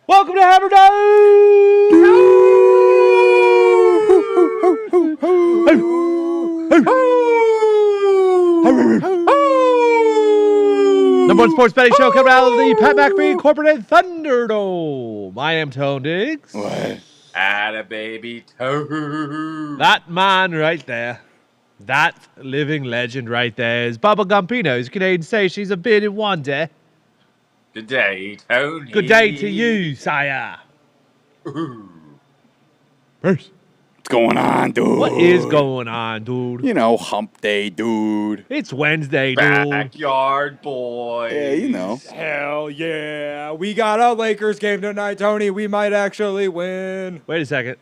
Welcome to Hammer Dahn! Number one sports betting show coming out of the Pat McAfee Incorporated Thunderdome. I am Tone Diggs. What? Atta baby Tone. That man right there, that living legend right there is Bubba Gumpino. He's Canadian say she's a bearded wonder. Good day, Tony. Good day to you, sire. Peace. What's going on, dude? What is going on, dude? You know, hump day, dude. It's Wednesday, dude. Backyard boy. Yeah, you know. Hell yeah. We got a Lakers game tonight, Tony. We might actually win. Wait a second.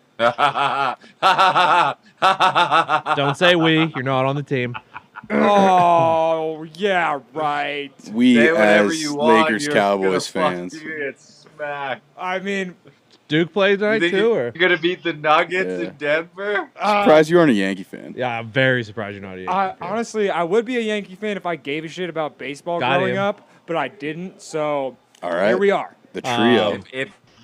Don't say we. You're not on the team. Oh, yeah, right. We, Say whatever as you want, Lakers you're Cowboys gonna fans. fucking get smacked. I mean, Duke plays You tonight, think too, you're or? gonna beat the Nuggets Yeah. in Denver? Surprised you aren't a Yankee fan. Yeah, I'm very surprised you're not a Yankee fan. honestly, I would be a Yankee fan if I gave a shit about baseball Got growing him. up, but I didn't, so All right. here we are. The trio.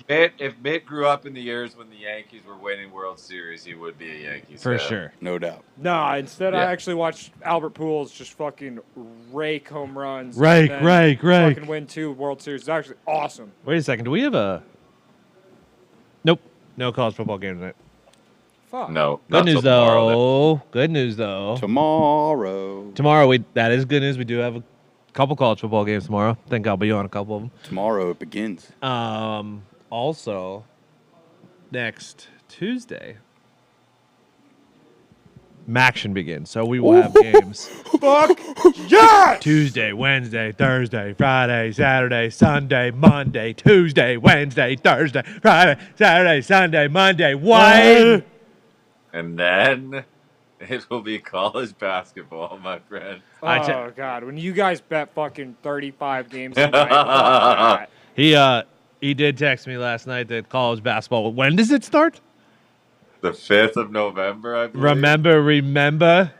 If Mitt grew up in the years when the Yankees were winning World Series, he would be a Yankees For fan. sure. No doubt. Nah, instead I Yeah. actually watched Albert Pujols just fucking rake home runs. Rake, and then rake. Fucking win 2 World Series. It's actually awesome. Wait a second. Do we have a... Nope. No college football game tonight. Fuck. No. Good not news, tomorrow, though. Good news, though. Tomorrow. Tomorrow, that is good news. We do have a couple college football games tomorrow. I think I'll be on a couple of them. Tomorrow it begins. Also, next Tuesday, Maction begins. So we will have games Fuck yeah! Tuesday, Wednesday, Thursday, Friday, Saturday, Sunday, Monday, Tuesday, Wednesday, Thursday, Friday, Saturday, Sunday, Monday. What? And then it will be college basketball, my friend. Oh, God. When you guys bet fucking 35 games a night, fuck that. He did text me last night that college basketball. When does it start? The 5th of November, I believe. Remember.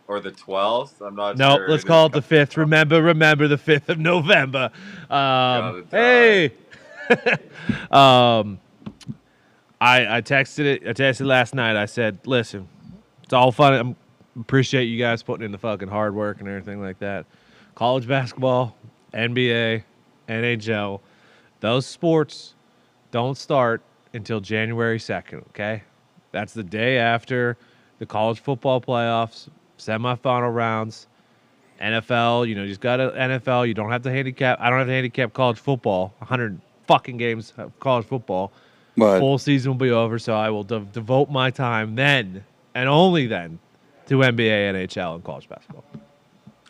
Or the 12th. I'm not No, sure. let's call it the 5th. Remember the 5th of November. Hey. I texted last night. I said, listen, it's all fun. I appreciate you guys putting in the fucking hard work and everything like that. College basketball, NBA, NHL, those sports don't start until January 2nd, okay? That's the day after the college football playoffs, semifinal rounds, NFL. You just got to NFL. You don't have to handicap. I don't have to handicap college football. 100 fucking games of college football. But Full season will be over, so I will devote my time then and only then to NBA, NHL, and college basketball.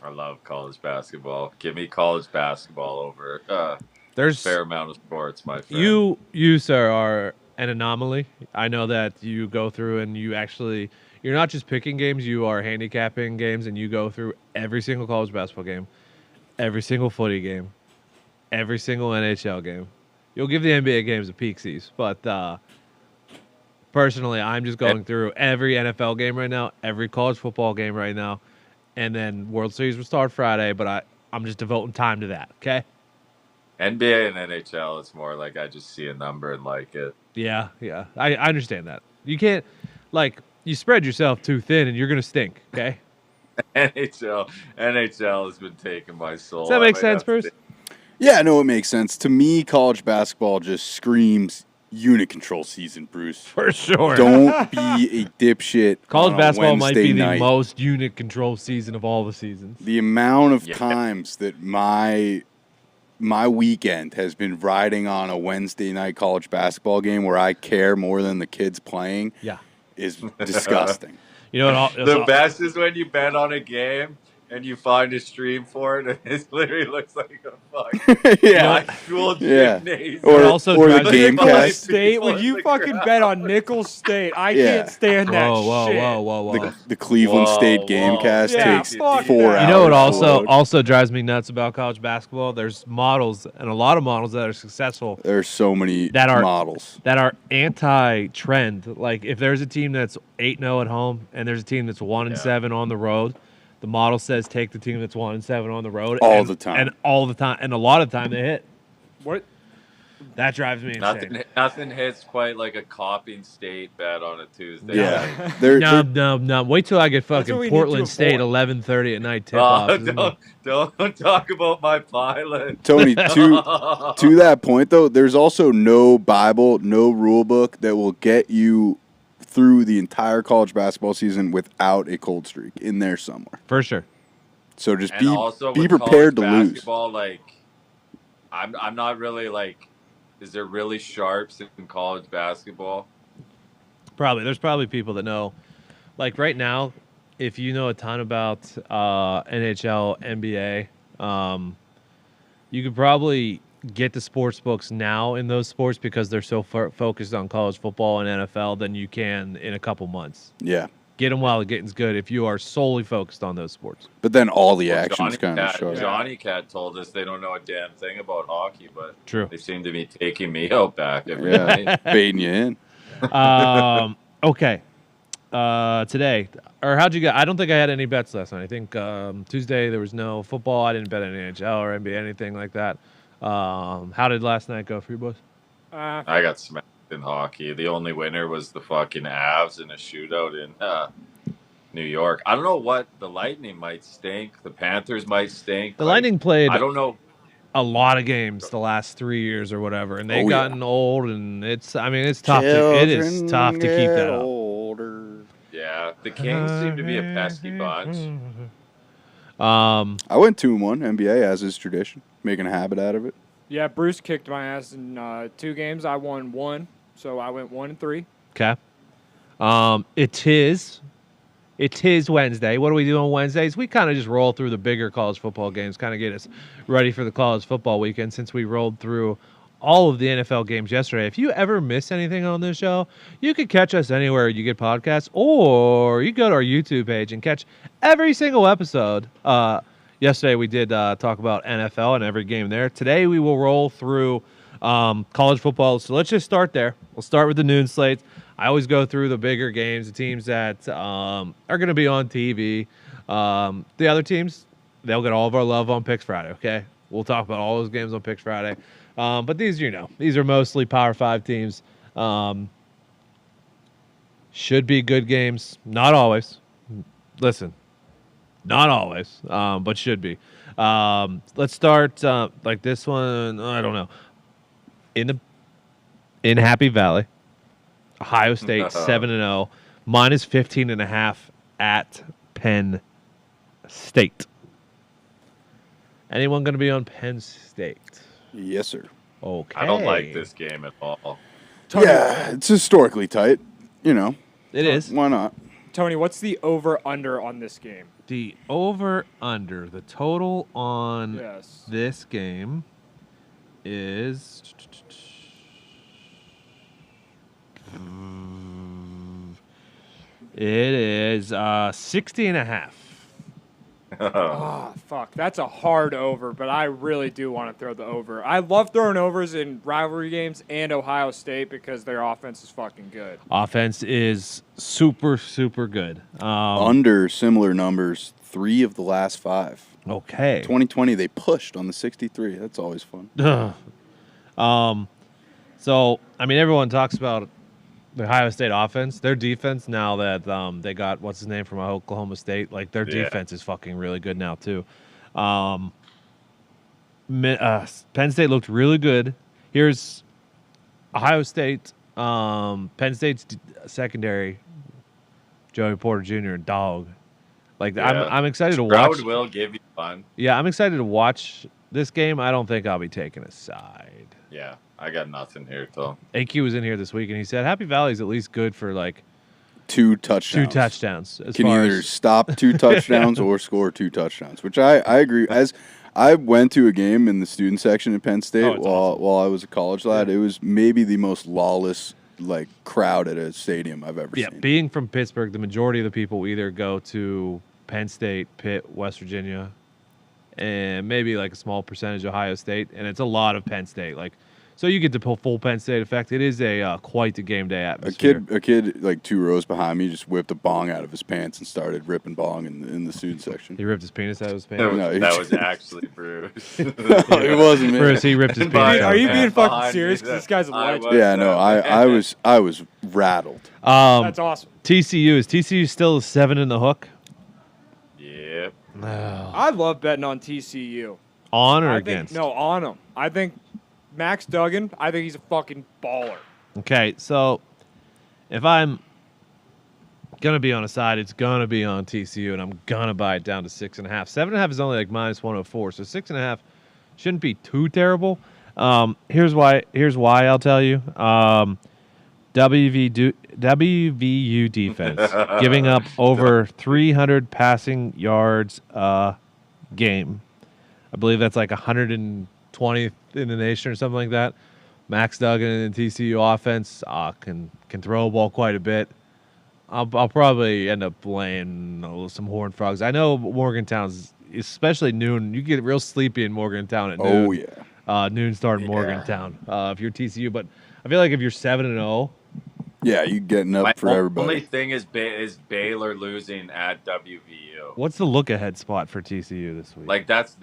I love college basketball. Give me college basketball over There's fair amount of sports, my friend. You, sir, are an anomaly. I know that you go through and you're not just picking games, you are handicapping games, and you go through every single college basketball game, every single footy game, every single NHL game. You'll give the NBA games a peek sees, but personally, I'm just going through every NFL game right now, every college football game right now, and then World Series will start Friday, but I'm just devoting time to that, okay? NBA and NHL, it's more like I just see a number and like it. Yeah. I understand that. You can't, you spread yourself too thin and you're going to stink, okay? NHL has been taking my soul. Does that make sense, Bruce? yeah, no, it makes sense. To me, college basketball just screams unit control season, Bruce. For sure. Don't be a dipshit. College on a basketball might be Wednesday the night. most unit control season of all the seasons. The amount of Yeah. times that my weekend has been riding on a Wednesday night college basketball game where I care more than the kids playing Yeah. is disgusting. You know what? The best is when you bet on a game and you find a stream for it and it literally looks like a fucking yeah. actual Yeah. gymnasium. Or, also or the drives me game Nicholls cast. State, when you fucking bet on Nicholls State, I Yeah. can't stand that shit. Whoa. The Cleveland Whoa, State whoa. Gamecast Yeah, takes fuck 4 that. hours. You know what to load. also drives me nuts about college basketball? There's models, and a lot of models that are successful There's so many That are- models. that are anti-trend. Like if there's a team that's 8-0 at home and there's a team that's 1-7 on the road, the model says take the team that's 1-7 on the road All the time. and all the time, and a lot of the time they hit. What? That drives me insane. Nothing hits quite like a Copping State bet on a Tuesday. Yeah. No. Wait till I get fucking Portland State 11:30 at night tip off. Don't talk about my pilot. Tony, to that point though, there's also no Bible, no rule book that will get you through the entire college basketball season without a cold streak in there somewhere. For sure. So just be prepared to lose. Basketball, like I'm not really like, is there really sharps in college basketball? Probably. There's probably people that know. Like right now, if you know a ton about NHL, NBA, you could probably get the sports books now in those sports because they're so focused on college football and NFL than you can in a couple months. Yeah. Get them while the getting's good if you are solely focused on those sports. But then all the action's kind of short. Johnny Cat told us they don't know a damn thing about hockey, but True. They seem to be taking me out back every night. Baiting you in. Okay. Today, or how'd you get? I don't think I had any bets last night. I think Tuesday there was no football. I didn't bet any NHL or NBA, anything like that. How did last night go for you boys? I got smacked in hockey. The only winner was the fucking Avs in a shootout in New York. I don't know what the Lightning might stink. The Panthers might stink. The Lightning played. I don't know. A lot of games the last 3 years or whatever, and they've gotten old, and it's tough. It is tough to keep that up. Older. Yeah, the Kings seem to be a pesky bunch. I went 2-1 NBA as is tradition, making a habit out of it. Yeah, Bruce kicked my ass in 2 games. I won 1, so I went 1-3. Okay. It is Wednesday. What do we do on Wednesdays? We kind of just roll through the bigger college football games, kind of get us ready for the college football weekend since we rolled through all of the NFL games yesterday. If you ever miss anything on this show, you can catch us anywhere you get podcasts, or you go to our YouTube page and catch every single episode. Yesterday we did talk about NFL and every game there. Today we will roll through college football. So let's just start there. We'll start with the noon slates. I always go through the bigger games, the teams that are going to be on TV. The other teams, they'll get all of our love on Picks Friday, okay? We'll talk about all those games on Picks Friday. But these are mostly Power 5 teams. Should be good games. Not always. Listen, not always, but should be. Let's start like this one. I don't know. In Happy Valley, Ohio State 7-0, minus 15.5 at Penn State. Anyone going to be on Penn State? Yes, sir. Okay. I don't like this game at all. Tony, Yeah, it's historically tight. You know, It is. why not? Tony, what's the over-under on this game? The over-under, the total on Yes. this game is... It is 60.5. Oh, fuck. That's a hard over, but I really do want to throw the over. I love throwing overs in rivalry games and Ohio State because their offense is fucking good. Offense is super, super good. Under similar numbers, 3 of the last 5. Okay. 2020, they pushed on the 63. That's always fun. So, I mean, everyone talks about the Ohio State offense. Their defense, now that they got, what's his name, from Oklahoma State, like their defense is fucking really good now, too. Penn State looked really good. Here's Ohio State, Penn State's secondary, Joey Porter Jr., dog. Like, yeah. I'm excited to watch. Crowd will give you fun. Yeah, I'm excited to watch this game. I don't think I'll be taking a side. Yeah, I got nothing here, though. AQ was in here this week, and he said Happy Valley's at least good for, like, 2 touchdowns. 2 touchdowns. Can either stop 2 touchdowns or score 2 touchdowns, which I agree. As I went to a game in the student section at Penn State while I was a college lad, it was maybe the most lawless crowd at a stadium I've ever seen. Yeah, being from Pittsburgh, the majority of the people either go to Penn State, Pitt, West Virginia, and maybe like a small percentage Ohio State, and it's a lot of Penn State. Like, So you get the full Penn State effect. It is a quite the game day atmosphere. A kid like 2 rows behind me just whipped a bong out of his pants and started ripping bong in the student section. He ripped his penis out of his pants. That was actually Bruce. No, it wasn't me. Bruce, he ripped his penis out. Are you being fucking Behind serious? me, 'Cause this guy's a I legend. was, Yeah, no, I was rattled. That's awesome. Is TCU still 7 in the hook? Yep. No. I love betting on TCU. On or I against? think, no, on him. I think Max Duggan, I think he's a fucking baller. Okay, so if I'm going to be on a side, it's going to be on TCU, and I'm going to buy it down to 6.5. 7.5 is only like minus 104, so 6.5 shouldn't be too terrible. Here's why I'll tell you. WVU defense giving up over 300 passing yards a game. I believe that's like 120th in the nation or something like that. Max Duggan and the TCU offense can throw a ball quite a bit. I'll probably end up laying some Horned Frogs. I know Morgantown's, especially noon. You get real sleepy in Morgantown at noon. Oh yeah. Noon start in Morgantown. If you're TCU, but I feel like if you're 7-0. Yeah, you getting up for everybody. My only thing is Baylor losing at WVU. What's the look ahead spot for TCU this week? Like that's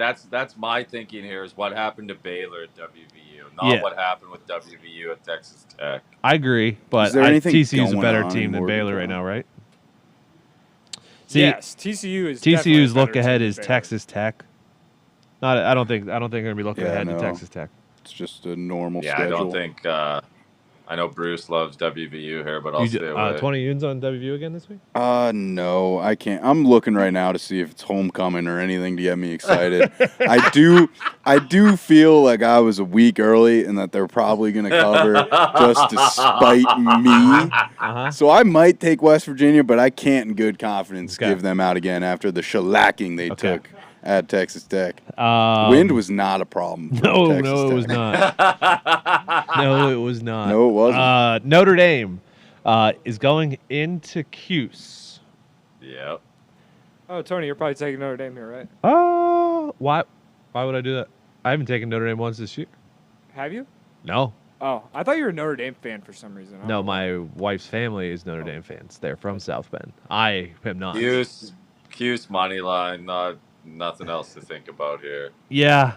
my thinking here is what happened to Baylor at WVU, not what happened with WVU at Texas Tech. I agree, but TCU is a better team than Baylor right now, right? See, yes, TCU's look ahead is Texas Tech. I don't think they're gonna be looking ahead to Texas Tech. It's just a normal Yeah, schedule. I don't think. I know Bruce loves WVU here, but I'll stay away. 20 Unes on WVU again this week? No, I can't. I'm looking right now to see if it's homecoming or anything to get me excited. I do feel like I was a week early and that they're probably going to cover just to spite me. Uh-huh. So I might take West Virginia, but I can't in good confidence give them out again after the shellacking they took at Texas Tech. Wind was not a problem. No, it was not. No, it was not. No, it wasn't. Notre Dame is going into Cuse. Yep. Oh, Tony, you're probably taking Notre Dame here, right? Why would I do that? I haven't taken Notre Dame once this year. Have you? No. Oh, I thought you were a Notre Dame fan for some reason. No, my wife's family is Notre Dame fans. They're from South Bend. I am not. Cuse money line, nothing else to think about here. Yeah.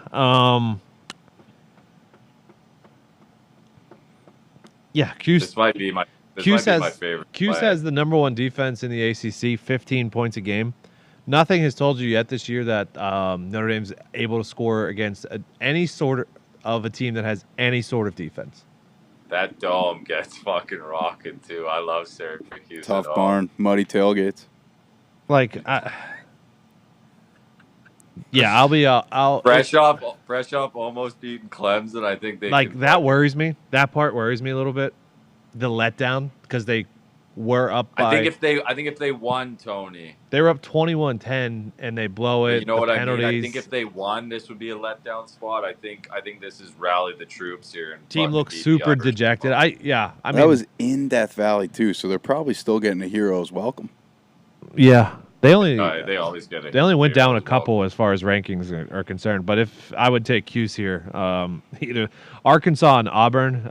Yeah, Cuse. This might be my favorite. Cuse has the number 1 defense in the ACC, 15 points a game. Nothing has told you yet this year that Notre Dame's able to score against any sort of a team that has any sort of defense. That dome gets fucking rocking too. I love Syracuse. Tough barn, muddy tailgates. Like, yeah, I'll be. I'll fresh off almost beating Clemson. I think they that worries me. That part worries me a little bit. The letdown because they were up by. I think if they won, Tony, they were up 21-10 and they blow it. You know what penalties. I mean? I think if they won, this would be a letdown spot. I think this is rally the troops here. And team looks super dejected. I mean that was in Death Valley too, so they're probably still getting a hero's welcome. Yeah. They always get it. They only went down a couple as far as rankings are concerned. But if I would take Cuse here, either Arkansas and Auburn.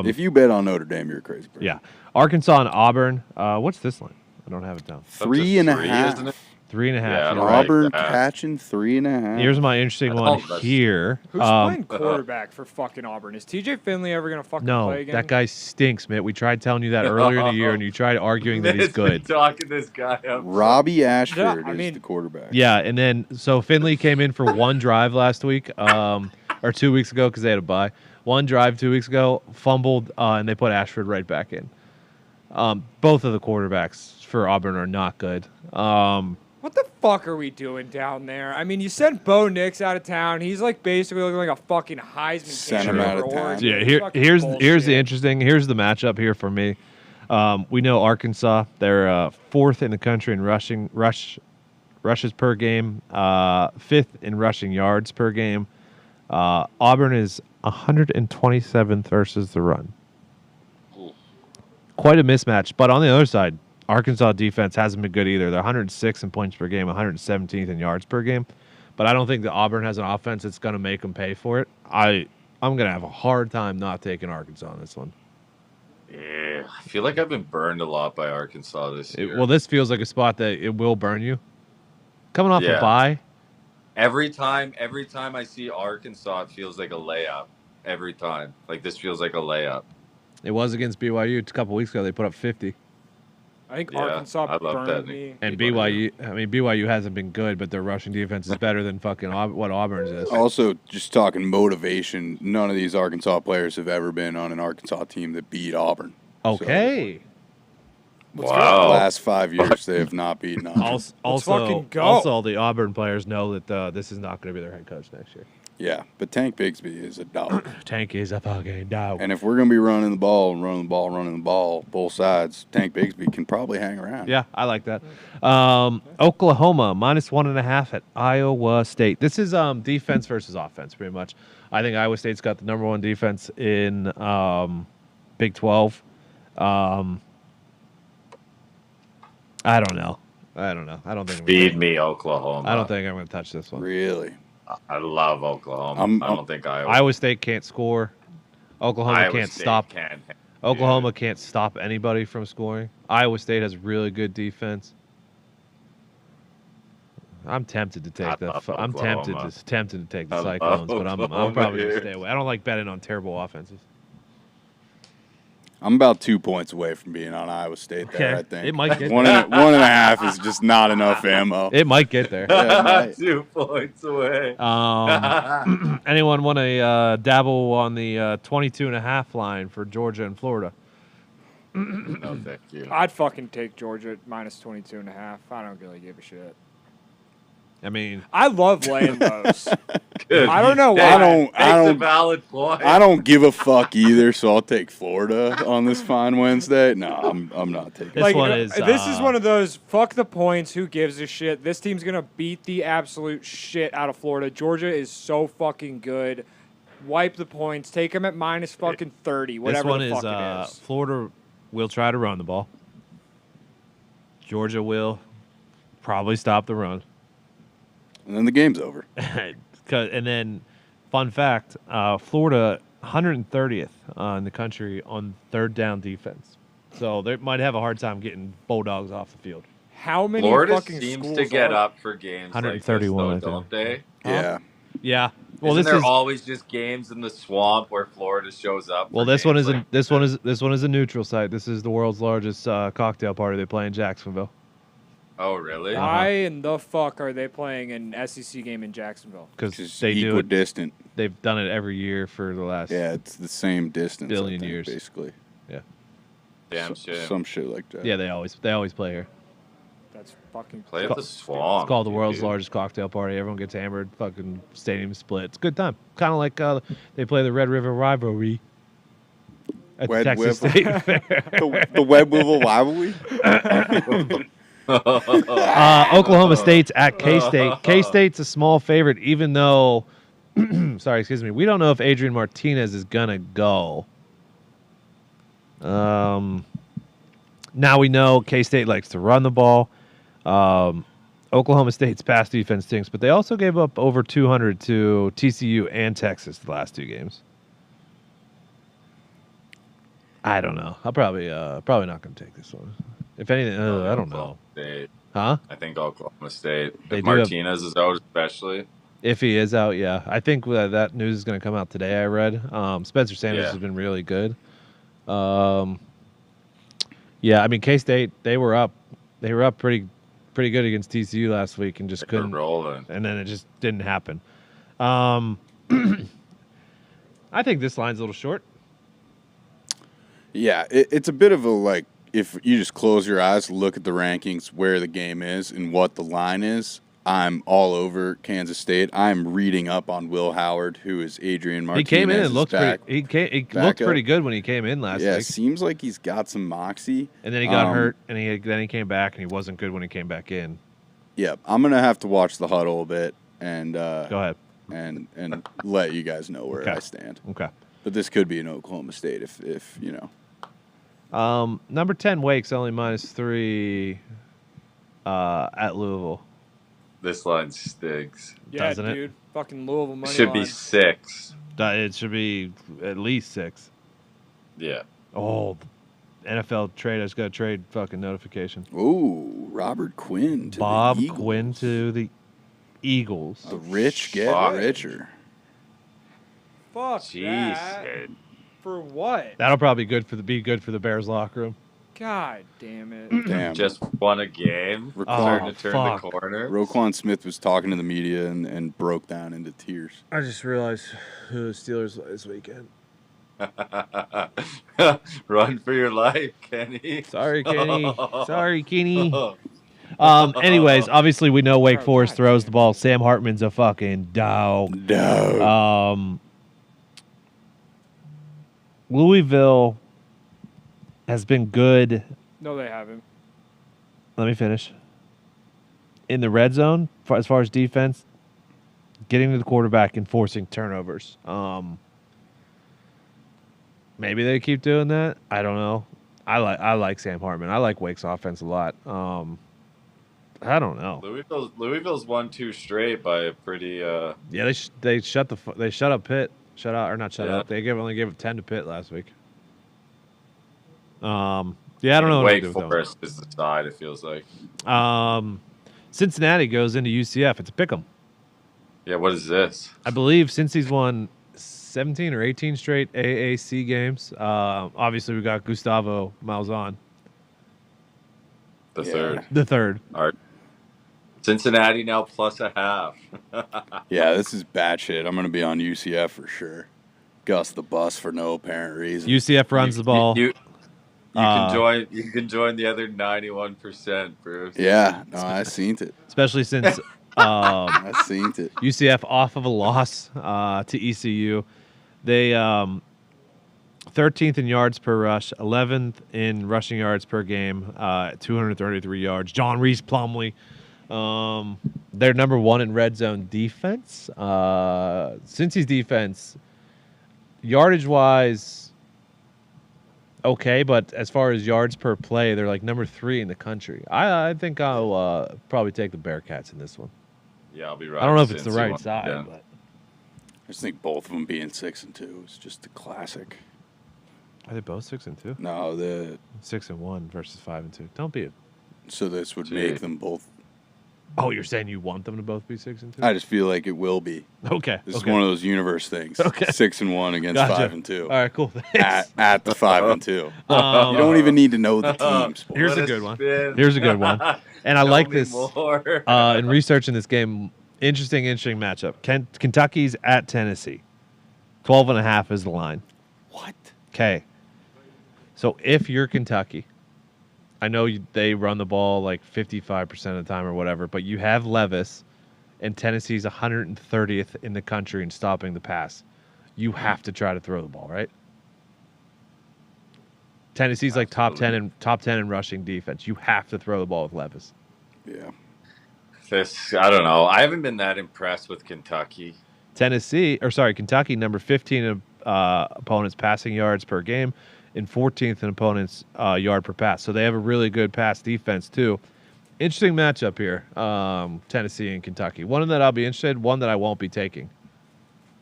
If you bet on Notre Dame, you're a crazy person. Yeah, Arkansas and Auburn. What's this line? I don't have it down. 3.5. Isn't it? 3.5. Yeah, Auburn catching 3.5. Here's my interesting one here. Who's playing quarterback for fucking Auburn? Is TJ Finley ever going to fucking play again? No, that guy stinks, man. We tried telling you that earlier in the year, and you tried arguing that he's good. Talking this guy up. Robbie Ashford is the quarterback. Yeah, and then so Finley came in for one drive last week, or 2 weeks ago because they had a bye. One drive 2 weeks ago, fumbled, and they put Ashford right back in. Both of the quarterbacks for Auburn are not good. What the fuck are we doing down there? I mean, you sent Bo Nix out of town. He's like basically looking like a fucking Heisman candidate for Oregon. Yeah, here's the interesting. Here's the matchup here for me. We know Arkansas. They're 4th in the country in rushes per game, 5th in rushing yards per game. Auburn is 127th versus the run. Quite a mismatch. But on the other side, Arkansas defense hasn't been good either. They're 106 in points per game, 117th in yards per game. But I don't think that Auburn has an offense that's going to make them pay for it. I I'm gonna have a hard time not taking Arkansas on this one. Yeah, I feel like I've been burned a lot by Arkansas this year. Well, this feels like a spot that it will burn you. Coming off a bye. Every time I see Arkansas, it feels like a layup. Every time. Like, this feels like a layup. It was against BYU a couple weeks ago. They put up 50. I think Arkansas burned me. And BYU hasn't been good, but their rushing defense is better than fucking what Auburn's is. Also, just talking motivation, none of these Arkansas players have ever been on an Arkansas team that beat Auburn. Okay. So, wow. The last 5 years, they have not beaten Auburn. Also, the Auburn players know that this is not going to be their head coach next year. Yeah, but Tank Bigsby is a dog. Tank is a fucking dog. And if we're going to be running the ball, both sides, Tank Bigsby can probably hang around. Yeah, I like that. Oklahoma, -1.5 at Iowa State. This is defense versus offense, pretty much. I think Iowa State's got the number one defense in Big 12. I don't know. I don't think. Feed me, Oklahoma. I don't think I'm going to touch this one. Really? I love Oklahoma. I don't think Iowa State can't score. Oklahoma can't stop. Oklahoma can't stop anybody from scoring. Iowa State has really good defense. I'm tempted to take I'm tempted to take the Cyclones, but I'm probably going to stay away. I don't like betting on terrible offenses. I'm about 2 points away from being on Iowa State there, I think. It might get there. 1.5 is just not enough ammo. It might get there. Yeah, 2 points away. Anyone want to dabble on the 22.5 line for Georgia and Florida? No, thank you. I'd fucking take Georgia at -22.5. I don't really give a shit. I mean, I love laying those. I don't know why. I don't. A valid point. I don't give a fuck either, so I'll take Florida on this fine Wednesday. No, I'm not taking. This is one of those fuck the points. Who gives a shit? This team's gonna beat the absolute shit out of Florida. Georgia is so fucking good. Wipe the points. Take them at -30. Whatever the fuck it is. Florida will try to run the ball. Georgia will probably stop the run. And then the game's over. And then, fun fact, Florida 130th in the country on third down defense. So they might have a hard time getting Bulldogs off the field. How many Florida fucking seems schools to get up for games 131, like this, though, don't they? Yeah. Yeah. Well, Isn't there always just games in the swamp where Florida shows up? Well, this one is a neutral site. This is the world's largest cocktail party. They play in Jacksonville. Oh, really? Why in the fuck are they playing an SEC game in Jacksonville? Because they do equidistant. They've done it every year for the last it's the same distance. billion years, basically. Yeah. Damn shit. Some shit like that. Yeah, they always play here. That's fucking. Play at the swamp. It's called the world's largest cocktail party. Everyone gets hammered. Fucking stadium split. It's a good time. Kind of like they play the Red River Rivalry at the Texas State Fair. The Web Wivel Rivalry. Oklahoma State's at K-State. K-State's a small favorite, even though, we don't know if Adrian Martinez is going to go. Now we know K-State likes to run the ball. Oklahoma State's pass defense stinks, but they also gave up over 200 to TCU and Texas the last two games. I don't know. I'll probably not going to take this one. If anything, I don't know. State. Huh? I think Oklahoma State. They if Martinez is out, especially. If he is out, yeah. I think that news is going to come out today, I read. Spencer Sanders has been really good. Yeah, I mean, K-State, they were up pretty good against TCU last week and just couldn't. Rolling. And then it just didn't happen. I think this line's a little short. Yeah, it's a bit of a if you just close your eyes, look at the rankings, where the game is, and what the line is, I'm all over Kansas State. I'm reading up on Will Howard, who is Adrian Martinez. He came in and looked pretty good when he came in last week. Yeah, seems like he's got some moxie. And then he got hurt, and then he came back, and he wasn't good when he came back in. Yeah, I'm gonna have to watch the huddle a bit and go ahead and let you guys know where I stand. Okay, but this could be an Oklahoma State if you know. Number 10 Wake's only -3 at Louisville. This line stinks. Yeah, doesn't dude. Fucking Louisville money Should line. be 6. It should be at least 6. Yeah. Oh, NFL trade. I just got a trade fucking notification. Ooh, Robert Quinn to Bob the Eagles. Quinn to the Eagles. The rich get richer. Fuck Jeez. that. For what? That'll probably be good for the Bears locker room. God damn it. Damn. Just won a game. Starting to turn the corner. Roquan Smith was talking to the media and broke down into tears. I just realized who the Steelers this weekend. Run for your life, Kenny. Sorry, Kenny. Sorry, Kenny. Anyways, obviously we know Wake Forest throws the ball. Sam Hartman's a fucking dog. Louisville has been good. No, they haven't. Let me finish. In the red zone, as far as defense, getting to the quarterback and forcing turnovers. Maybe they keep doing that. I don't know. I like Sam Hartman. I like Wake's offense a lot. I don't know. Louisville's won 2 straight by a pretty. Yeah, they shut up Pitt. Shut out or not shut up. They only gave up 10 to Pitt last week. Yeah, I don't know. Wake Forest is the side. It feels like. Cincinnati goes into UCF. It's a pick'em. Yeah, what is this? I believe Cincy's won 17 or 18 straight AAC games. Obviously, we got Gustavo Malzahn. The third. All right. Cincinnati now +0.5. Yeah, this is bad shit. I'm going to be on UCF for sure. Gus the bus for no apparent reason. UCF runs the ball. You can join. You can join the other 91%, Bruce. Yeah, no, I seen it. Especially since I seen it. UCF off of a loss to ECU. They 13th in yards per rush, 11th in rushing yards per game, 233 yards. John Reese Plumlee. They're number 1 in red zone defense. Cincy's defense, yardage-wise, okay, but as far as yards per play, they're like number 3 in the country. I think I'll probably take the Bearcats in this one. Yeah, I'll be right. I don't know if it's the right side, but I just think both of them being 6-2 is just a classic. Are they both 6-2? No, 6-1 versus 5-2. Don't be. So this would make them both. Oh, you're saying you want them to both be 6-2? I just feel like it will be. Okay. This is one of those universe things. Okay. 6-1 against 5-2. All right, cool. At the 5-2. You don't even need to know the teams. Here's a good one. Here's a good one. And I like this. In researching this game, interesting matchup. Kentucky's at Tennessee. 12.5 is the line. What? Okay. So if you're Kentucky, I know they run the ball like 55% of the time or whatever, but you have Levis, and Tennessee's 130th in the country in stopping the pass. You have to try to throw the ball, right? Tennessee's like top 10 in rushing defense. You have to throw the ball with Levis. Yeah. I don't know. I haven't been that impressed with Kentucky. Kentucky, number 15 in opponents' passing yards per game, and 14th in opponents' yard per pass. So they have a really good pass defense, too. Interesting matchup here, Tennessee and Kentucky. One that I'll be interested, one that I won't be taking.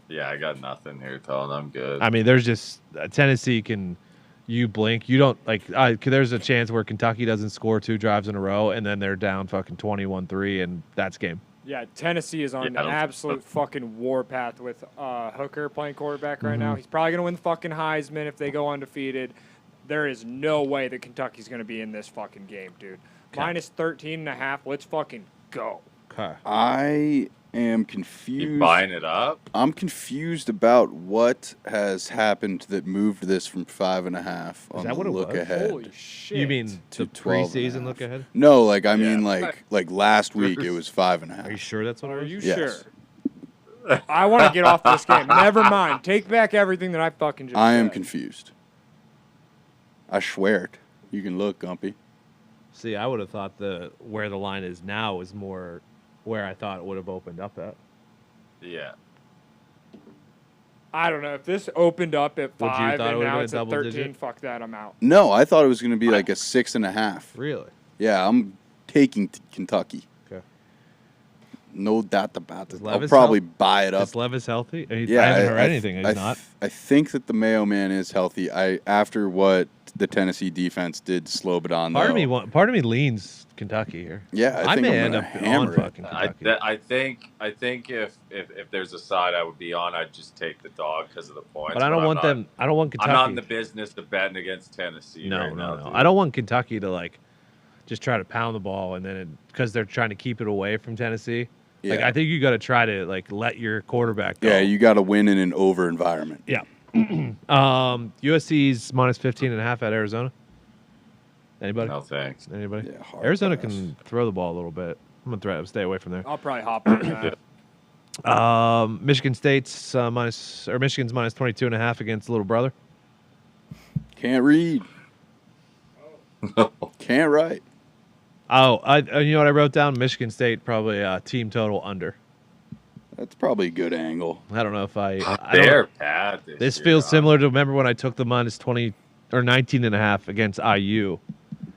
Yeah, I got nothing here, Colin. I'm good. I mean, there's just Tennessee can – you blink. You don't – there's a chance where Kentucky doesn't score 2 drives in a row, and then they're down fucking 21-3, and that's game. Yeah, Tennessee is on an absolute fucking warpath with Hooker playing quarterback right now. He's probably going to win the fucking Heisman if they go undefeated. There is no way that Kentucky's going to be in this fucking game, dude. Okay. Minus 13.5. Let's fucking go. Okay. I am confused. You buying it up? I'm confused about what has happened that moved this from 5.5 on the look ahead. Holy shit! You mean the preseason look ahead? No, I mean like last week it was 5.5. Are you sure that's what it was? Are you sure? I want to get off this game. Never mind. Take back everything that I fucking just said. I am confused. I swear it. You can look, Gumpy. See, I would have thought where the line is now is more where I thought it would have opened up at. Yeah. I don't know. If this opened up at 5 and now it's at 13, digit? fuck that, I'm out. No, I thought it was going to be like a 6.5. Really? Yeah, I'm taking Kentucky. Okay. No doubt about it. I'll Levis probably buy it up. Is Levis healthy? I Yeah, haven't heard anything. He's not. I think that the Mayo man is healthy. After what the Tennessee defense did to Slobodan, Part of me leans Kentucky here. Yeah, I think may I'm end gonna up hammer on it. fucking Kentucky. I think if there's a side I would be on, I'd just take the dog because of the points. But I don't want them. I don't want Kentucky. I'm not in the business of betting against Tennessee. No, right no, now, no. dude. I don't want Kentucky to like just try to pound the ball and then because they're trying to keep it away from Tennessee. Yeah. Like I think you got to try to like let your quarterback go. Yeah, you got to win in an over environment. Yeah. USC's minus 15.5 at Arizona. Anybody? No thanks. Anybody? Yeah, hard Arizona pass. can throw the ball a little bit. I'm gonna stay away from there. I'll probably hop on that. Michigan State's Michigan's minus 22.5 against Little Brother. Can't read. Can't write. Oh, you know what I wrote down? Michigan State probably team total under. That's probably a good angle. I don't know if I They're bad. This year, feels similar to remember when I took the minus 20 or 19.5 against IU.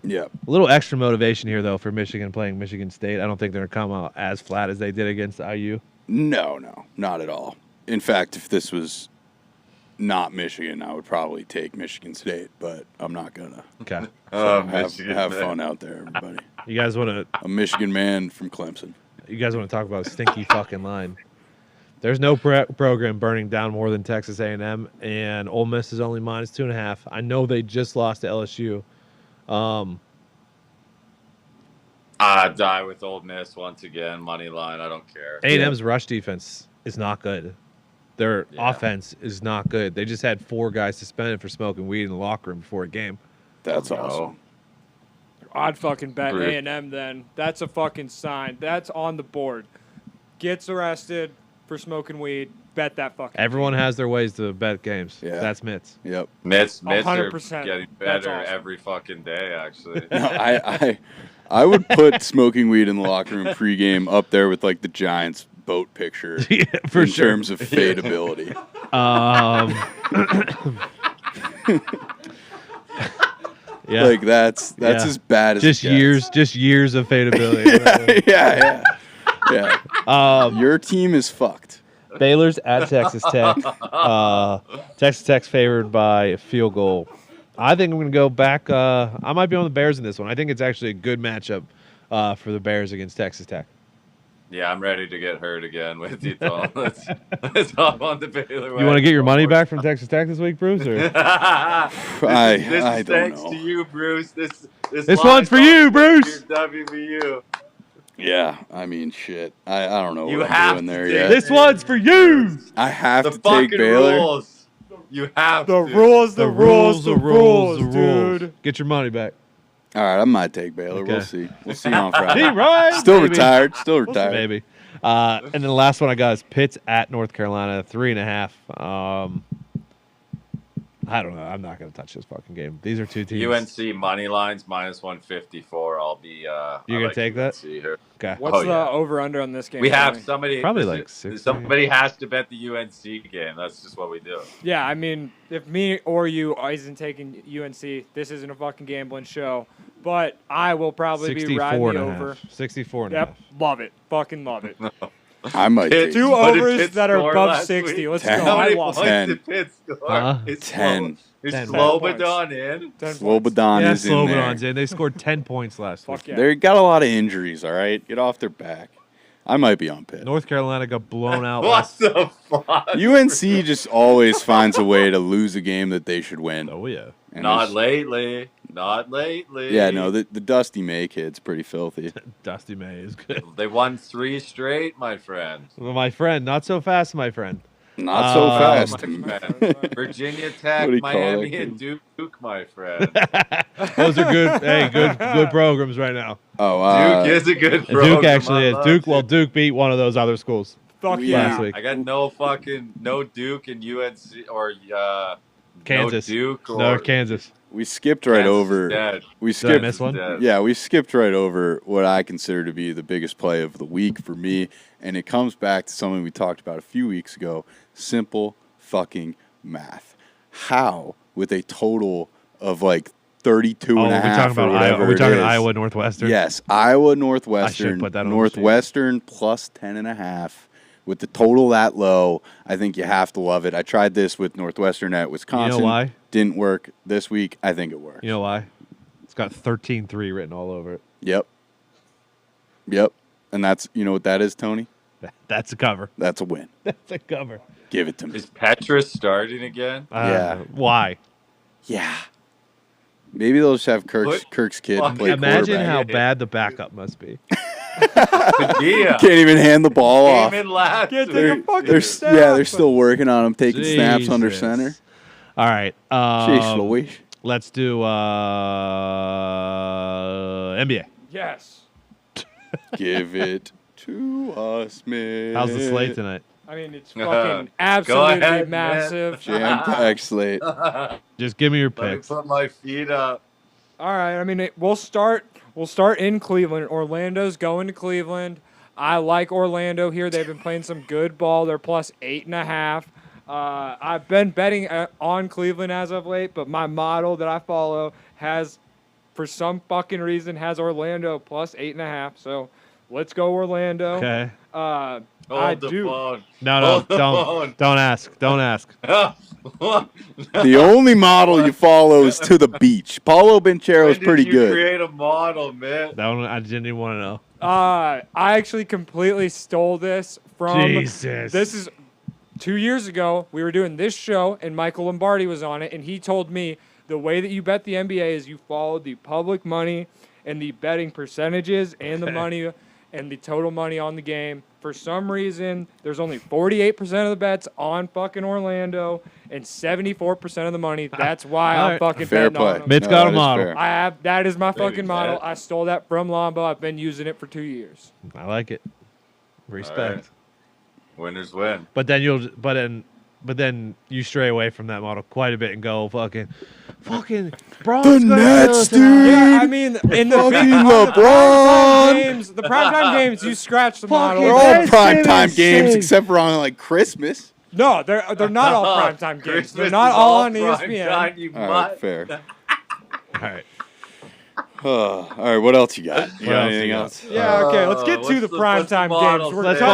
Yeah. A little extra motivation here though for Michigan playing Michigan State. I don't think they're gonna come out as flat as they did against IU. No, not at all. In fact, if this was not Michigan, I would probably take Michigan State, but I'm not gonna. Okay. Have fun out there, everybody. You guys want to? A Michigan man from Clemson. You guys want to talk about a stinky fucking line? There's no program burning down more than Texas A&M, and Ole Miss is only minus 2.5. I know they just lost to LSU. I die with Ole Miss once again. Money line. I don't care. A&M's rush defense is not good. Their offense is not good. They just had 4 guys suspended for smoking weed in the locker room before a game. That's awesome. I'd fucking bet Rude. A&M then. That's a fucking sign. That's on the board. Gets arrested for smoking weed. Bet that fucking. Everyone has their ways to bet games. Yeah. That's Mitts. Yep. Mitts are 100%. getting That's better awesome. every fucking day, actually. No, I would put smoking weed in the locker room pregame up there with like the Giants boat picture Yeah, for in sure. terms of fadeability. Yeah. Like that's Yeah. as bad as just it gets. years of fadeability. yeah. Your team is fucked. Baylor's at Texas Tech. Texas Tech's favored by a field goal. I think I'm going to go back. I might be on the Bears in this one. I think it's actually a good matchup for the Bears against Texas Tech. Yeah, I'm ready to get hurt again with you, Tom. Let's hop on the Baylor. You want to get your money back from Texas Tech this week, Bruce? Or? This I is don't thanks know. to you, Bruce. This one's for you, Bruce. Your WVU. Yeah, I mean, shit. I don't know You what I'm have doing to there take yet. This one's for you. I have The to take fucking Baylor. rules. You have The to. rules, the rules, dude. Get your money back. All right, I might take Baylor. Okay. We'll see. We'll see on Friday. Right, Still baby. retired. Still retired. Maybe. And then the last one I got is Pitt's at North Carolina, 3.5. I don't know. I'm not going to touch this fucking game. These are two teams. UNC money lines minus 154. I'll be. You're going to take that? UNC here. Okay. What's yeah. the over/under on this game? We have Tony? somebody. Probably like 60. Somebody has to bet the UNC game. That's just what we do. Yeah, I mean, if me or you isn't taking UNC, this isn't a fucking gambling show. But I will probably be riding 64 the and a over. half. 64 and a Yep, half. love it. Fucking love it. I might Pitt- take Two What did overs Pitt that are score above last 60. week? Let's 10. go. How I many love points it. 10. did Pitt score? Huh? Is 10. Is 10 Slobodan in? 10 points. Slobodan Yeah, is in there. Slobodan's in. They scored 10 points last Fuck week. yeah. They got a lot of injuries, all right? Get off their back. I might be on Pitt. North Carolina got blown out What last. the fuck? UNC just always finds a way to lose a game that they should win. Oh, yeah. And Not it's- lately. Not lately. Yeah, no, the Dusty May kid's pretty filthy. Dusty May is good. They won 3 straight, my friend. Well, my friend, not so fast, my friend. Not so fast. My friend. Virginia Tech, What do you call Miami, that and Duke, my friend. Those are good. Hey, good programs right now. Oh, Duke is a good And program. Duke actually I is. love Duke beat one of those other schools Fuck Yeah. last yeah. week. I got no Duke and UNC or Kansas. No Duke or No, Kansas. we skipped right Kansas is over. dead. We Did I skipped. miss one? Dead. Yeah, we skipped right over what I consider to be the biggest play of the week for me, and it comes back to something we talked about a few weeks ago: simple fucking math. How, with a total of like 32 and a half or whatever. Are we talking it is. Iowa Northwestern? Yes, Iowa Northwestern. I should put that on Northwestern plus 10.5. With the total that low, I think you have to love it. I tried this with Northwestern at Wisconsin. You know why? Didn't work. This week, I think it works. You know why? It's got 13-3 written all over it. Yep. And that's, you know what that is, Tony? That's a cover. That's a win. That's a cover. Give it to me. Is Petrus starting again? Yeah. Why? Yeah. Maybe they'll just have Kirk's kid play Imagine quarterback. how bad the backup must be. Yeah. Can't even hand the ball off. Came in last Can't take week. a fucking snap. They're still working on him, taking snaps under center. All right. Jeez Louise. Let's do NBA. Yes. Give it to us, man. How's the slate tonight? I mean, it's fucking absolutely ahead, massive. Jam-packed slate. Just give me your Let me picks. put my feet up. All right. I mean, we'll start in Cleveland. Orlando's going to Cleveland. I like Orlando here. They've been playing some good ball. They're plus 8.5. I've been betting on Cleveland as of late, but my model that I follow has, for some fucking reason, has Orlando plus 8.5. So let's go Orlando. Okay. Hold the phone. No, Hold the phone. don't ask. Don't ask. The only model you follow is To the Beach. Paulo Banchero's When did pretty you good. create a model, man? That one I didn't even want to know. I actually completely stole this from. Jesus. This is 2 years ago. We were doing this show, and Michael Lombardi was on it, and he told me the way that you bet the NBA is you follow the public money and the betting percentages and the money and the total money on the game. For some reason, there's only 48% of the bets on fucking Orlando and 74% of the money. That's why All I'm right. fucking Fair betting play. on them. Mitt's got a that is model. fair. That is my Baby fucking model. bet. I stole that from Lombo. I've been using it for 2 years. I like it. Respect. All right. Winners win. But then you stray away from that model quite a bit and go fucking Bronx. The Nets, dude. Yeah, I mean, in the Fucking big LeBron. the primetime games, you scratch the model. They're all That's primetime games insane. except for on like Christmas. No, they're not all primetime games. Christmas They're not is all on E prime ESPN. time, you All right, mutt. fair. All right. All right, what else you got? You What got else anything you got? else? Yeah, okay, let's get to What's the the primetime model games. Let's say?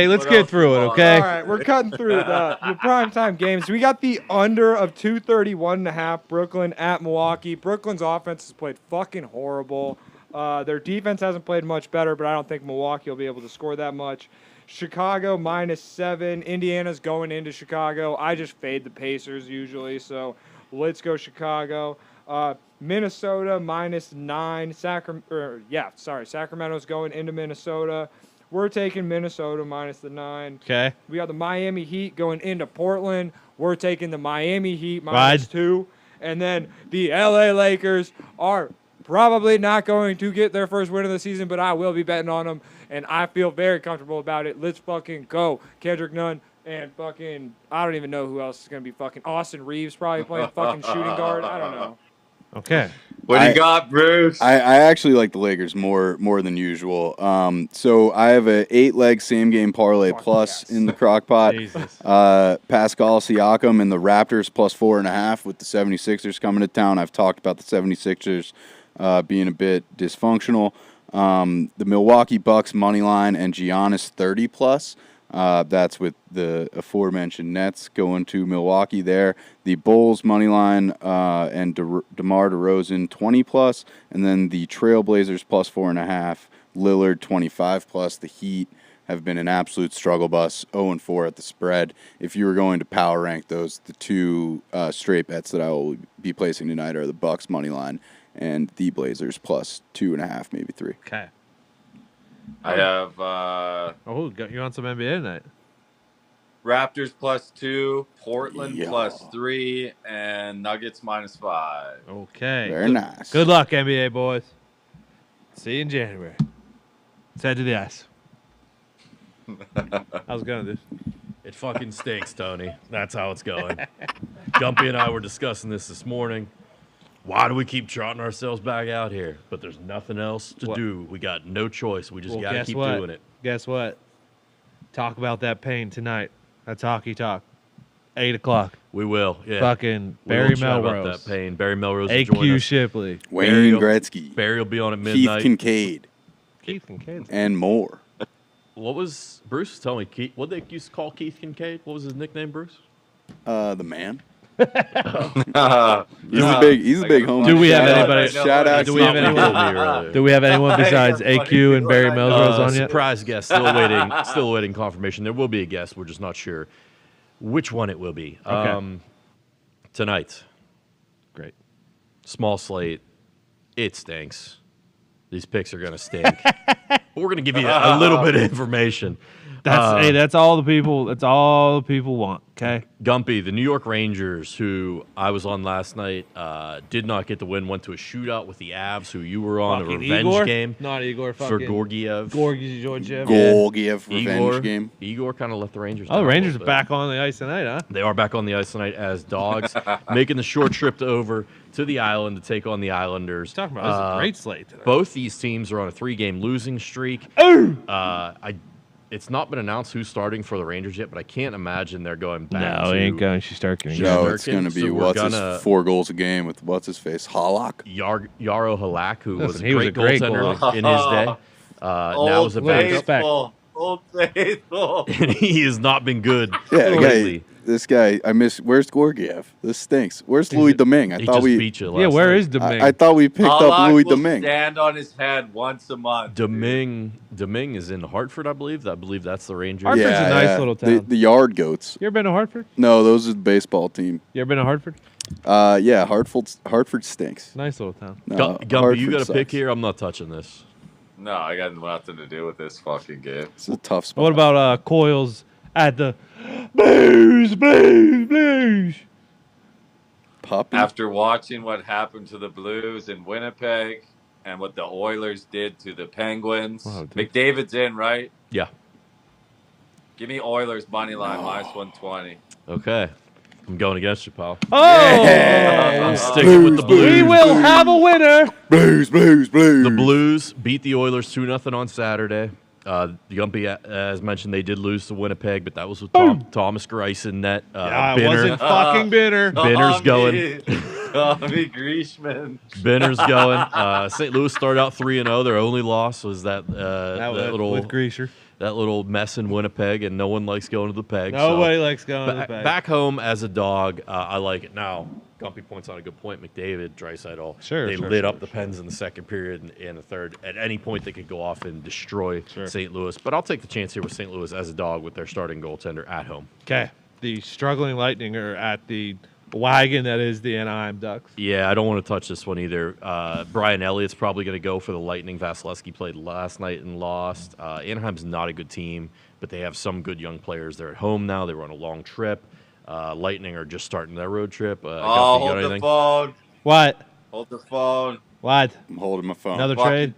let's What get else through it, is okay? All right, we're cutting through the primetime games. We got the under of 231.5, Brooklyn at Milwaukee. Brooklyn's offense has played fucking horrible. Their defense hasn't played much better, but I don't think Milwaukee will be able to score that much. Chicago -7. Indiana's going into Chicago. I just fade the Pacers usually, so let's go Chicago. Minnesota -9. Sacramento's going into Minnesota. We're taking Minnesota -9. Okay. We got the Miami Heat going into Portland. We're taking the Miami Heat Ride. -2. And then the LA Lakers are probably not going to get their first win of the season, but I will be betting on them, and I feel very comfortable about it. Let's fucking go. Kendrick Nunn and fucking, I don't even know who else is going to be fucking, Austin Reeves probably playing fucking shooting guard. I don't know. Okay. What do you got, Bruce? I actually like the Lakers more than usual. So I have a 8-leg same game parlay Fuck plus yes. in the crock pot. Jesus. Pascal Siakam and the Raptors plus 4.5 with the 76ers coming to town. I've talked about the 76ers being a bit dysfunctional. The Milwaukee Bucks money line and Giannis 30 plus. That's with the aforementioned Nets going to Milwaukee there. The Bulls money line and DeMar DeRozan 20 plus, and then the Trailblazers plus 4.5. Lillard 25 plus. The Heat have been an absolute struggle bus, 0-4 at the spread. If you were going to power rank those, the two straight bets that I will be placing tonight are the Bucks money line and the Blazers plus 2.5, maybe 3. Okay. I have You on some NBA tonight? Raptors +2, Portland Yeah. +3, and Nuggets -5. Okay. Very nice. Good luck, NBA boys. See you in January. Let's head to the ice. How's it going, dude? It fucking stinks, Tony. That's how it's going. Gumpy and I were discussing this morning. Why do we keep trotting ourselves back out here? But there's nothing else to What? do. We got no choice. We just Well, got to guess keep what? doing it. Guess what? Talk about that pain tonight. That's hockey talk. 8 o'clock. We will. Yeah. Fucking We Barry will chat about Melrose. that pain. Barry Melrose will join AQ us. Shipley. Wayne Gretzky. Barry will be on at Keith midnight. Kincaid. Keith Kincaid. And more. What was Bruce was telling me? What they used to call Keith Kincaid? What was his nickname, Bruce? The man. He's He's a big homie. Do we have Shout out- anybody- Shout out. Do we have anyone? Do we have anyone besides AQ and Barry Melrose on yet? Surprise guest. Still waiting confirmation. There will be a guest. We're just not sure which one it will be. Okay. Tonight, Great. small slate. It stinks. These picks are gonna stink. But we're gonna give you a little bit of information. That's all the people. That's all the people want. Okay. Gumpy, the New York Rangers, who I was on last night, did not get the win. Went to a shootout with the Avs, who you were on, Fucking a revenge Igor? game Not Igor. for Fucking Georgiev. Georgiev. Gorgiev revenge game. Igor kind of let the Rangers. Oh, the down a Rangers are little bit. back on the ice tonight, huh? They are back on the ice tonight as dogs, making the short trip over to the island to take on the Islanders. Talking about this is a great slate tonight. Both these teams are on a 3-game losing streak. It's not been announced who's starting for the Rangers yet, but I can't imagine they're going back. No, to he ain't going. She start getting. Yeah. No, American, it's going to be so we're his 4 goals a game with what's his face? Halak? Yaro Halak, who was Listen, a he was great a great goaltender in his day. Now is a backup, faithful. Old faithful. and he has not been good Yeah, lately. this guy, I miss. Where's Gorgiev? This stinks. Where's Louis Domingue? He just beat you last Yeah, where night. is Domingue? I thought we picked up Halak Louis will Domingue. stand on his head once a month. Domingue is in Hartford, I believe. I believe that's the Rangers. Hartford's a nice little town. The Yard Goats. You ever been to Hartford? No, those are the baseball team. You ever been to Hartford? Yeah, Hartford stinks. Nice little town. No, Gumby, you Hartford got a pick sucks. here? I'm not touching this. No, I got nothing to do with this fucking game. It's a tough spot. What about Coils at the Blues? Puppy? After watching what happened to the Blues in Winnipeg and what the Oilers did to the Penguins, Wow, dude. McDavid's in, right? Yeah. Give me Oilers money line minus 120. Okay. I'm going against you, pal. Oh, I'm sticking with the Blues. we will have a winner. Blues. The Blues beat the Oilers 2-0 on Saturday. The Gumpy, as mentioned, they did lose to Winnipeg, but that was with Thomas Greiss in net. Yeah, it Binner, wasn't fucking bitter. Binner's going. Tommy Griezmann. Binner's going. St. Louis started out 3-0. Their only loss was that With Greaser. that little mess in Winnipeg, and no one likes going to the Peg. Nobody likes going to the Peg. Back home as a dog, I like it. Now, Gumpy points on a good point. McDavid, Draisaitl, they lit up the Pens in the second period and the third. At any point, they could go off and destroy St. Louis. But I'll take the chance here with St. Louis as a dog with their starting goaltender at home. Okay. The struggling Lightning are at the wagon that is the Anaheim Ducks. Yeah, I don't want to touch this one either. Brian Elliott's probably going to go for the Lightning. Vasilevsky played last night and lost. Anaheim's not a good team, but they have some good young players. They're at home now. They were on a long trip. Lightning are just starting their road trip. Gumpy, Hold the phone. What? Hold the phone. What? I'm holding my phone. Another Fucking trade?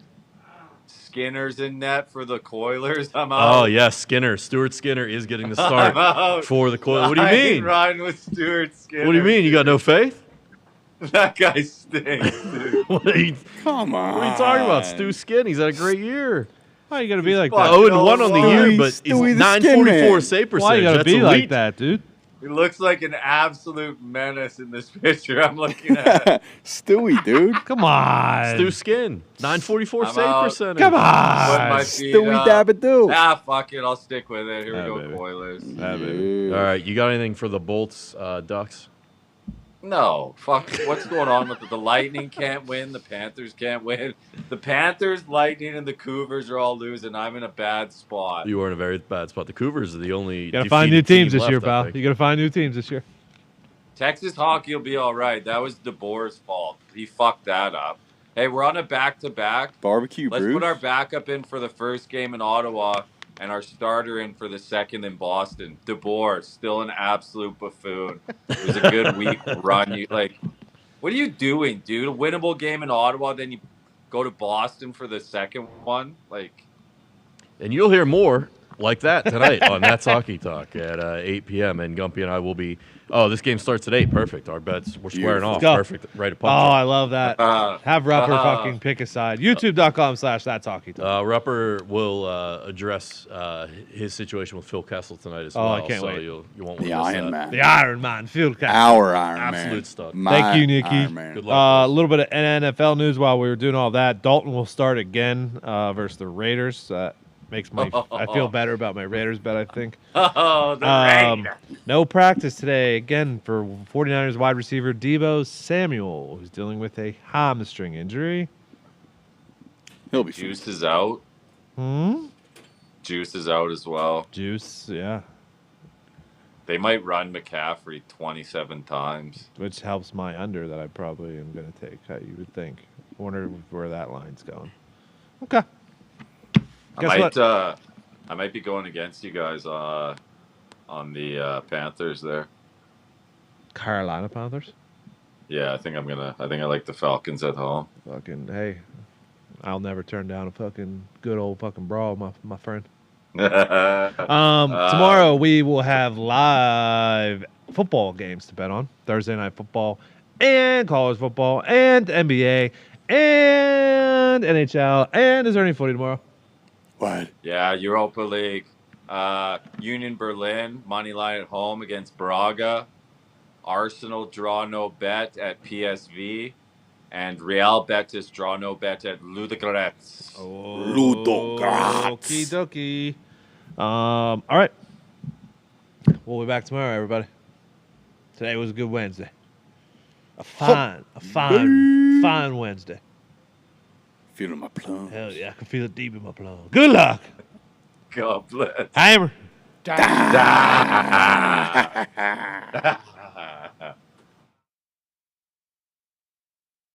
Skinner's in net for the Coilers. I'm out. Oh, yes, Skinner. Stuart Skinner is getting the I'm start out. for the Coil. What do you I ain't mean? riding with Stuart Skinner. What do you mean? You got no faith? That guy stinks, dude. What are you Come on. talking about? Stu Skin. He's had a great year. Why you gotta be like Fuck. that? 0-1 on the year, but he's Stewie the Skin 944 Man. save percentage. Why you gotta That's be elite. like that, dude? He looks like an absolute menace in this picture I'm looking at. Stewie, dude. Come on. Stu Skin, 944 I'm save out. percentage. Come Put on. my feet Stewie up. Dabadoo. Fuck it. I'll stick with it. Here we Ah, go, baby. Coilers. All right, you got anything for the Bolts, Ducks? No. Fuck. What's going on with it? The Lightning can't win. The Panthers can't win. The Panthers, Lightning, and the Cougars are all losing. I'm in a bad spot. You are in a very bad spot. The Cougars are the only. You gotta find new defeated teams team this year, left, I pal. think. You gotta find new teams this year. Texas hockey will be all right. That was DeBoer's fault. He fucked that up. Hey, we're on a back-to-back. Barbecue Let's Bruce. put our backup in for the first game in Ottawa and our starter in for the second in Boston. DeBoer, still an absolute buffoon. It was a good week run. What are you doing, dude? A winnable game in Ottawa, then you go to Boston for the second one? And you'll hear more like that tonight on That's Hockey Talk at 8 p.m. And Gumpy and I will be. Oh, this game starts at 8. Perfect. Our bets, we're squaring off. Perfect. Right at Oh, I love that. Have Rupper fucking pick a side. YouTube.com/That's Hockey Talk. Rupper will address his situation with Phil Kessel tonight as well. I can't wait. You won't The Iron Man. The Iron Man, Phil Kessel. Our Iron Man. Absolute stud. Thank you, Nikki. Good luck. A little bit of NFL news while we were doing all that. Dalton will start again versus the Raiders. Makes I feel better about my Raiders bet, I think. Oh, the Raiders. No practice today, again, for 49ers wide receiver Deebo Samuel, who's dealing with a hamstring injury. He'll be Juice is out. Juice is out as well. Juice, yeah. They might run McCaffrey 27 times. Which helps my under that I probably am going to take, you would think. I wonder where that line's going. Okay. I might be going against you guys on the Panthers there. Carolina Panthers? Yeah, I think I like the Falcons at home. Fucking, hey, I'll never turn down a fucking good old fucking brawl, my friend. Tomorrow we will have live football games to bet on. Thursday night football and college football and NBA and NHL. And is there any footy tomorrow? What? Yeah, Europa League. Union Berlin, money line at home against Braga. Arsenal draw no bet at PSV. And Real Betis draw no bet at Ludogorets. Ludogorets. Okie dokie. All right. We'll be back tomorrow, everybody. Today was a good Wednesday. A fine Wednesday. Feeling my plums. Hell yeah, I can feel it deep in my plums. Good luck. God bless. Hammer. Die.